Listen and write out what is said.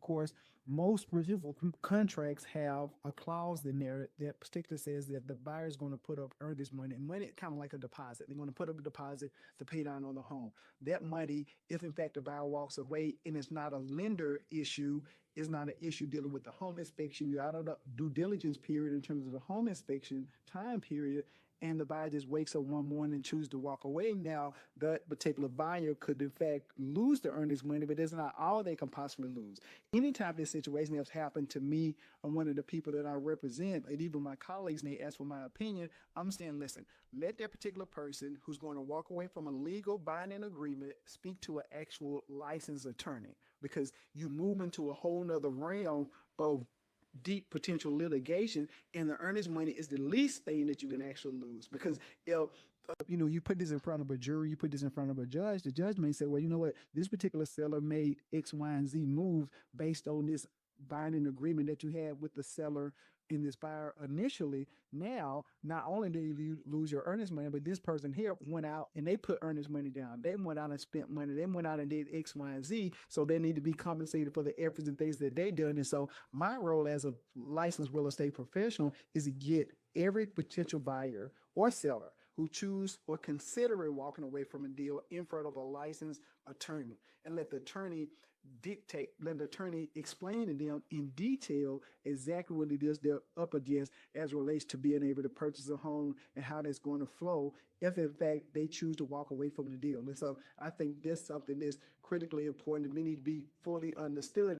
course, most residual contracts have a clause in there that particularly says that the buyer is going to put up earnest money, and money kind of like a deposit. They're going to put up a deposit to pay down on the home. That money, if in fact the buyer walks away and it's not a lender issue, is not an issue dealing with the home inspection. You're out of the due diligence period in terms of the home inspection time period, and the buyer just wakes up one morning and chooses to walk away. Now, that particular buyer could, in fact, lose the earnest money, but that's not all they can possibly lose. Anytime this situation has happened to me or one of the people that I represent, and even my colleagues, and they ask for my opinion, I'm saying, listen, let that particular person who's going to walk away from a legal binding agreement speak to an actual licensed attorney, because you move into a whole nother realm of deep potential litigation, and the earnest money is the least thing that you can actually lose. Because you put this in front of a jury, you put this in front of a judge, the judge may say, well, you know what, this particular seller made X, Y, and Z move based on this binding agreement that you had with the seller in this buyer initially. Now, not only did you lose your earnest money, but this person here went out and they put earnest money down. They went out and spent money. They went out and did X, Y, and Z. So they need to be compensated for the efforts and things that they done. And so my role as a licensed real estate professional is to get every potential buyer or seller who choose or consider walking away from a deal in front of a licensed attorney, and let the attorney explain to them in detail exactly what it is they're up against as relates to being able to purchase a home and how that's going to flow if in fact they choose to walk away from the deal. And so I think that's something that's critically important that we need to be fully understood.